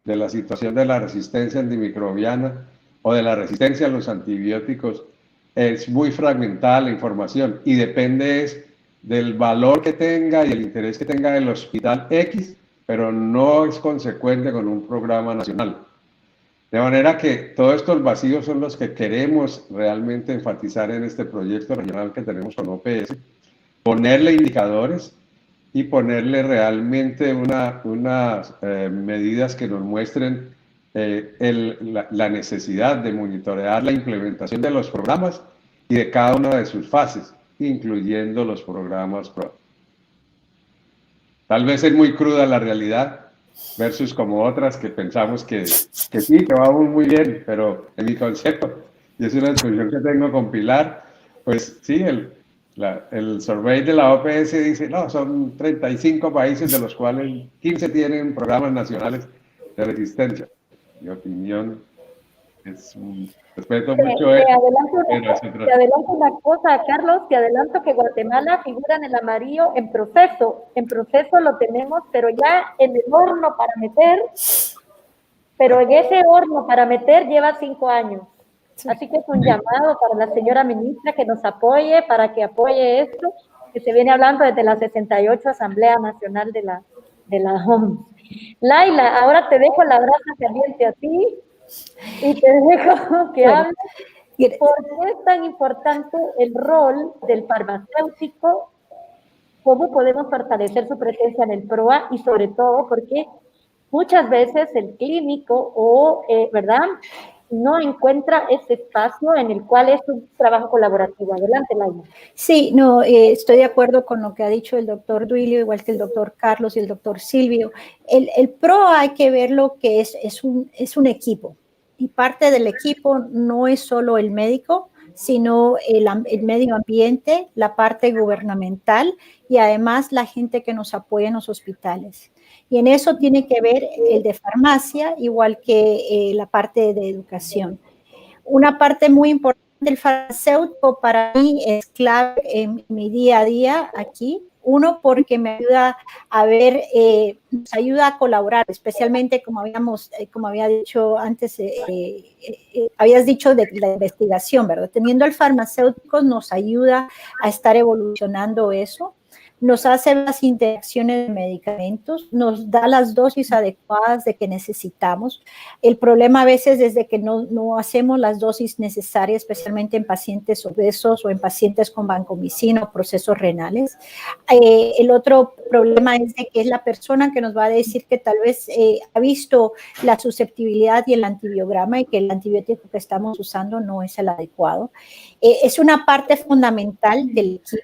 de la situación de la resistencia antimicrobiana o de la resistencia a los antibióticos, es muy fragmentada la información, y depende del valor que tenga y el interés que tenga el hospital X, pero no es consecuente con un programa nacional. De manera que todos estos vacíos son los que queremos realmente enfatizar en este proyecto regional que tenemos con OPS, ponerle indicadores y ponerle realmente unas medidas que nos muestren la necesidad de monitorear la implementación de los programas y de cada una de sus fases, incluyendo los programas PROA. Tal vez es muy cruda la realidad versus como otras que pensamos que sí, que vamos muy bien, pero en mi concepto, y es una discusión que tengo con Pilar, pues sí, el survey de la OPS dice, no, son 35 países de los cuales 15 tienen programas nacionales de resistencia. Mi opinión es respeto mucho te adelanto una cosa, Carlos, te adelanto que Guatemala figura en el amarillo en proceso lo tenemos, pero ya en el horno para meter, pero en ese horno para meter lleva 5 años. Así que es un llamado para la señora ministra que nos apoye, para que apoye esto, que se viene hablando desde la 68 Asamblea Nacional de la OMS. Laila, ahora te dejo la brasa caliente a ti y te dejo que hables. ¿Por qué es tan importante el rol del farmacéutico? ¿Cómo podemos fortalecer su presencia en el PROA? Y sobre todo, porque muchas veces el clínico ¿verdad?, no encuentra ese espacio en el cual es un trabajo colaborativo. Adelante, Laila. Sí, no, estoy de acuerdo con lo que ha dicho el doctor Duilio, igual que el doctor Carlos y el doctor Silvio. El PROA hay que verlo que es un equipo, y parte del equipo no es solo el médico, sino el medio ambiente, la parte gubernamental y además la gente que nos apoya en los hospitales. Y en eso tiene que ver el de farmacia, igual que la parte de educación. Una parte muy importante del farmacéutico para mí es clave en mi día a día aquí. Uno, porque me ayuda a ver, nos ayuda a colaborar, especialmente como había dicho antes, habías dicho de la investigación, ¿verdad? Teniendo el farmacéutico nos ayuda a estar evolucionando eso. Nos hace las interacciones de medicamentos, nos da las dosis adecuadas de que necesitamos. El problema a veces es de que no hacemos las dosis necesarias, especialmente en pacientes obesos o en pacientes con vancomicina o procesos renales. El otro problema es de que es la persona que nos va a decir que tal vez ha visto la susceptibilidad y el antibiograma y que el antibiótico que estamos usando no es el adecuado. Es una parte fundamental del equipo.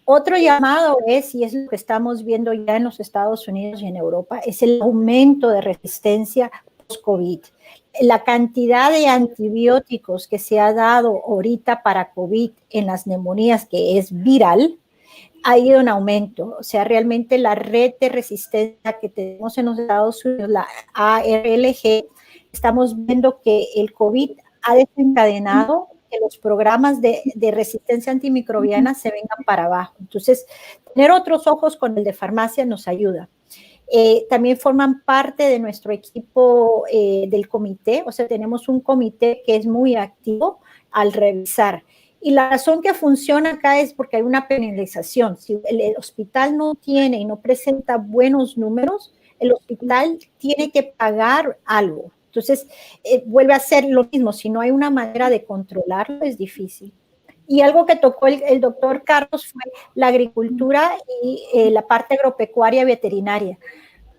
Otro llamado es, y es lo que estamos viendo ya en los Estados Unidos y en Europa, es el aumento de resistencia post-COVID. La cantidad de antibióticos que se ha dado ahorita para COVID en las neumonías, que es viral, ha ido en aumento. O sea, realmente la red de resistencia que tenemos en los Estados Unidos, la ARLG, estamos viendo que el COVID ha desencadenado que los programas de resistencia antimicrobiana se vengan para abajo. Entonces, tener otros ojos con el de farmacia nos ayuda. También forman parte de nuestro equipo del comité, o sea, tenemos un comité que es muy activo al revisar. Y la razón que funciona acá es porque hay una penalización. Si el hospital no tiene y no presenta buenos números, el hospital tiene que pagar algo. Entonces, vuelve a ser lo mismo. Si no hay una manera de controlarlo, es difícil. Y algo que tocó el doctor Carlos fue la agricultura y la parte agropecuaria veterinaria.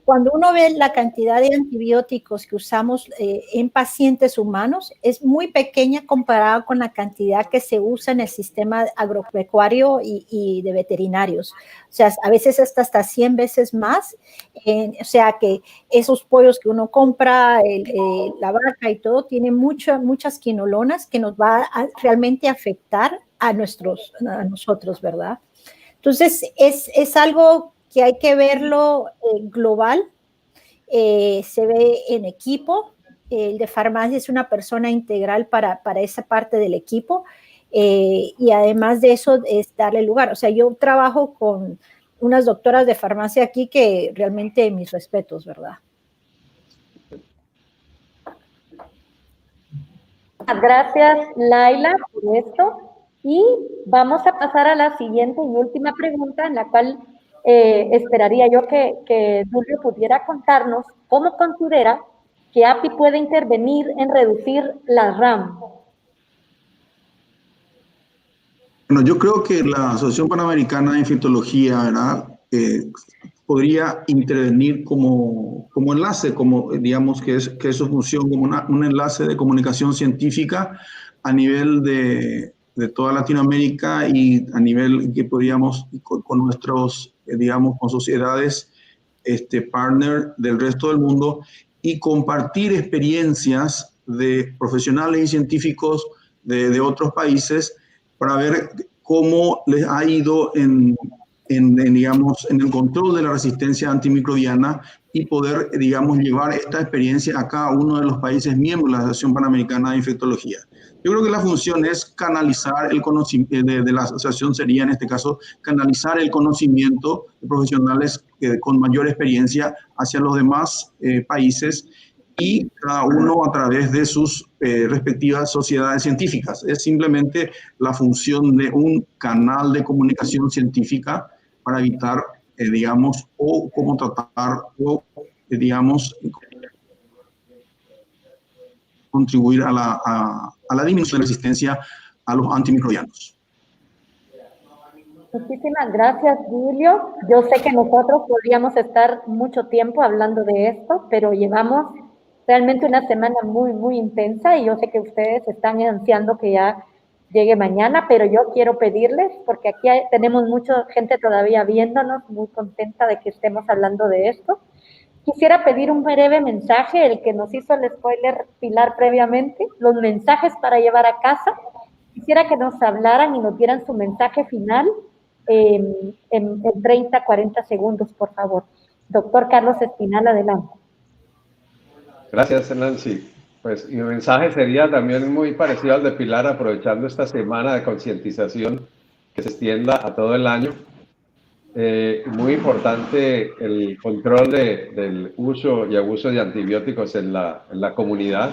Cuando uno ve la cantidad de antibióticos que usamos en pacientes humanos, es muy pequeña comparada con la cantidad que se usa en el sistema agropecuario y de veterinarios. O sea, a veces hasta 100 veces más. O sea, que esos pollos que uno compra, la vaca y todo, tiene muchas quinolonas que nos va a realmente afectar a nosotros, ¿verdad? Entonces, es algo que hay que verlo global, se ve en equipo. El de farmacia es una persona integral para esa parte del equipo, y además de eso es darle lugar. O sea, yo trabajo con unas doctoras de farmacia aquí que realmente mis respetos, ¿verdad? Gracias, Laila, por esto. Y vamos a pasar a la siguiente y última pregunta, en la cual esperaría yo que Julio pudiera contarnos cómo considera que API puede intervenir en reducir la RAM. Bueno, yo creo que la Asociación Panamericana de Infectología, ¿verdad? Podría intervenir como enlace, como digamos que es su función, como un enlace de comunicación científica a nivel de toda Latinoamérica y a nivel que podríamos con nuestros, digamos, con sociedades partner del resto del mundo y compartir experiencias de profesionales y científicos de otros países para ver cómo les ha ido digamos, en el control de la resistencia antimicrobiana y poder, digamos, llevar esta experiencia a cada uno de los países miembros de la Asociación Panamericana de Infectología. Yo creo que la función es canalizar el conocimiento de la asociación, sería en este caso canalizar el conocimiento de profesionales con mayor experiencia hacia los demás países y cada uno a través de sus respectivas sociedades científicas. Es simplemente la función de un canal de comunicación científica para evitar, digamos, o cómo tratar, o, digamos, contribuir a la disminución de resistencia a los antimicrobianos. Muchísimas gracias, Julio. Yo sé que nosotros podríamos estar mucho tiempo hablando de esto, pero llevamos realmente una semana muy, muy intensa y yo sé que ustedes están ansiando que ya llegue mañana, pero yo quiero pedirles, porque aquí tenemos mucha gente todavía viéndonos, muy contenta de que estemos hablando de esto. Quisiera pedir un breve mensaje, el que nos hizo el spoiler Pilar previamente, los mensajes para llevar a casa. Quisiera que nos hablaran y nos dieran su mensaje final en 30, 40 segundos, por favor. Doctor Carlos Espinal, adelante. Gracias, Nancy. Pues mi mensaje sería también muy parecido al de Pilar, aprovechando esta semana de concientización que se extienda a todo el año. Muy importante el control del uso y abuso de antibióticos en la comunidad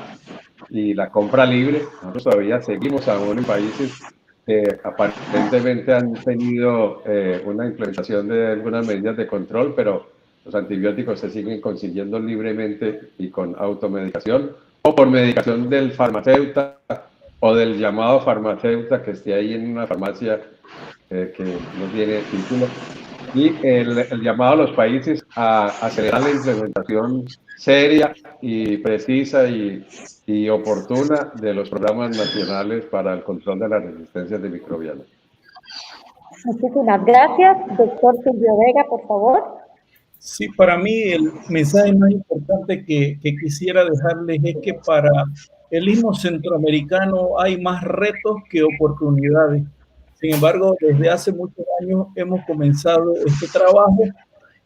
y la compra libre. Nosotros todavía seguimos aún en países que aparentemente han tenido una implementación de algunas medidas de control, pero los antibióticos se siguen consiguiendo libremente y con automedicación o por medicación del farmacéutico o del llamado farmacéutico que esté ahí en una farmacia que no tiene título. Y el llamado a los países a acelerar la implementación seria y precisa y oportuna de los programas nacionales para el control de la resistencia antimicrobiana. Muchísimas gracias. Doctor Silvio Vega, por favor. Sí, para mí el mensaje más importante que quisiera dejarles es que para el istmo centroamericano hay más retos que oportunidades. Sin embargo, desde hace muchos años hemos comenzado este trabajo.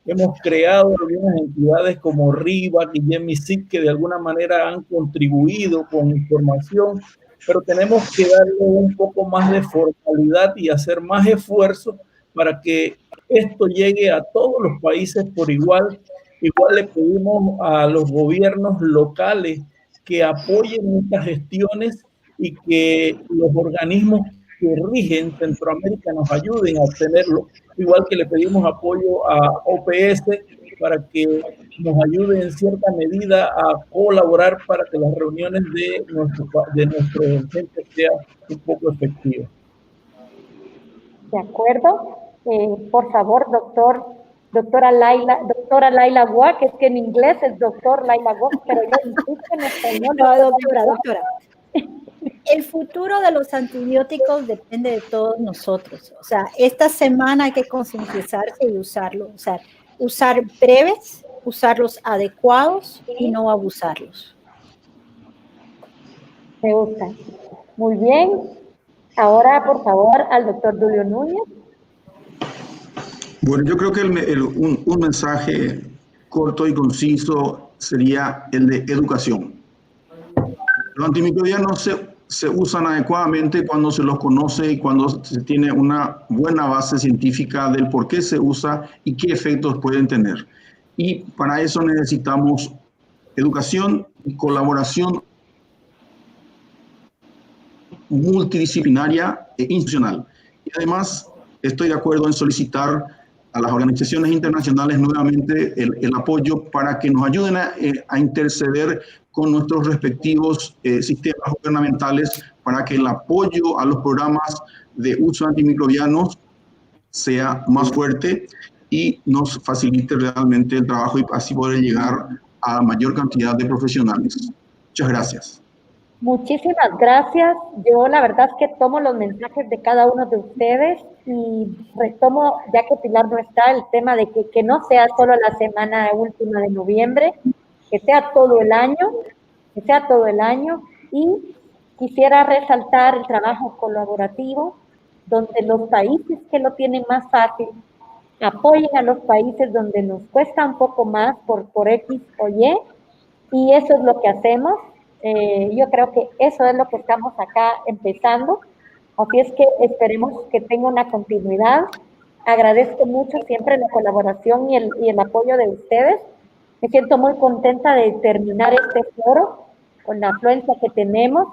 Hemos creado algunas entidades como RIVA, Guillem y SIC, que de alguna manera han contribuido con información, pero tenemos que darle un poco más de formalidad y hacer más esfuerzo para que esto llegue a todos los países por igual. Igual le pedimos a los gobiernos locales que apoyen estas gestiones y que los organismos que rigen Centroamérica nos ayuden a obtenerlo, igual que le pedimos apoyo a OPS para que nos ayude en cierta medida a colaborar para que las reuniones de nuestro gente sean un poco efectivas. De acuerdo. Por favor, doctora Laila Guá, que es que en inglés es doctor Laila Guá, pero yo insisto en español. No, doctora. El futuro de los antibióticos depende de todos nosotros. O sea, esta semana hay que concientizarse y usarlo. O sea, usar breves, usarlos adecuados y no abusarlos. Me gusta. Muy bien. Ahora, por favor, al doctor Dulio Núñez. Bueno, yo creo que un mensaje corto y conciso sería el de educación. Los antimicrobianos se usan adecuadamente cuando se los conoce y cuando se tiene una buena base científica del por qué se usa y qué efectos pueden tener. Y para eso necesitamos educación y colaboración multidisciplinaria e institucional. Y además, estoy de acuerdo en solicitar a las organizaciones internacionales nuevamente el apoyo para que nos ayuden a interceder con nuestros respectivos sistemas gubernamentales para que el apoyo a los programas de uso de antimicrobianos sea más fuerte y nos facilite realmente el trabajo y así poder llegar a la mayor cantidad de profesionales. Muchas gracias. Muchísimas gracias. Yo la verdad es que tomo los mensajes de cada uno de ustedes y retomo, ya que Pilar no está, el tema de que no sea solo la semana última de noviembre, que sea todo el año, y quisiera resaltar el trabajo colaborativo, donde los países que lo tienen más fácil apoyen a los países donde nos cuesta un poco más por X o y eso es lo que hacemos. Yo creo que eso es lo que estamos acá empezando, así es que esperemos que tenga una continuidad. Agradezco mucho siempre la colaboración y el apoyo de ustedes. Me siento muy contenta de terminar este foro con la afluencia que tenemos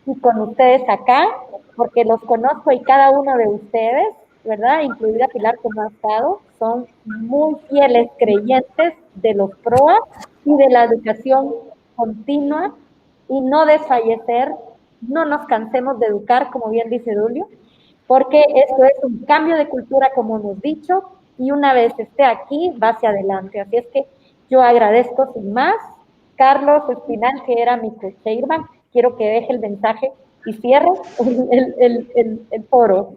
y con ustedes acá, porque los conozco y cada uno de ustedes, ¿verdad? Incluida Pilar, que no ha estado, son muy fieles creyentes de los PROA y de la educación continua y no desfallecer, no nos cansemos de educar, como bien dice Dulio, porque esto es un cambio de cultura, como hemos dicho, y una vez esté aquí, va hacia adelante. Así es que yo agradezco sin más. Carlos Espinal, que era mi co-chairman, quiero que deje el mensaje y cierre el foro.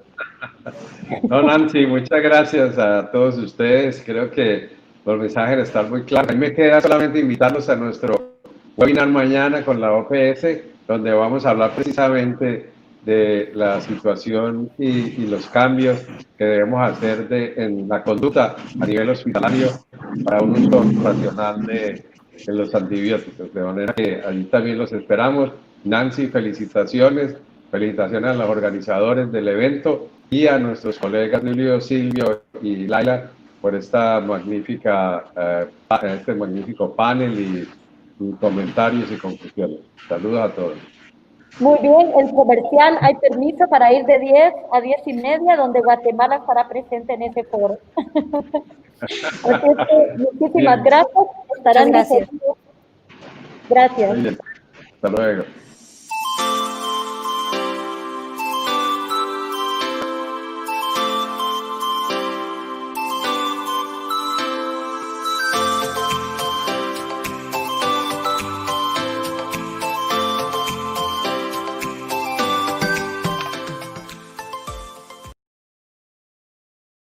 No, Nancy, muchas gracias a todos ustedes. Creo que los mensajes están muy claros. A mí me queda solamente invitarlos a nuestro webinar mañana con la OPS, donde vamos a hablar precisamente de la situación y los cambios que debemos hacer en la conducta a nivel hospitalario para un uso racional de los antibióticos. De manera que allí también los esperamos. Nancy, felicitaciones a los organizadores del evento y a nuestros colegas Julio, Silvio y Laila por esta magnífico panel y comentarios y conclusiones. Saludos a todos. Muy bien, el comercial, hay permiso para ir de 10 a 10:30, donde Guatemala estará presente en ese foro. Así es que, muchísimas gracias. Estarán gracias. Gracias. Hasta luego.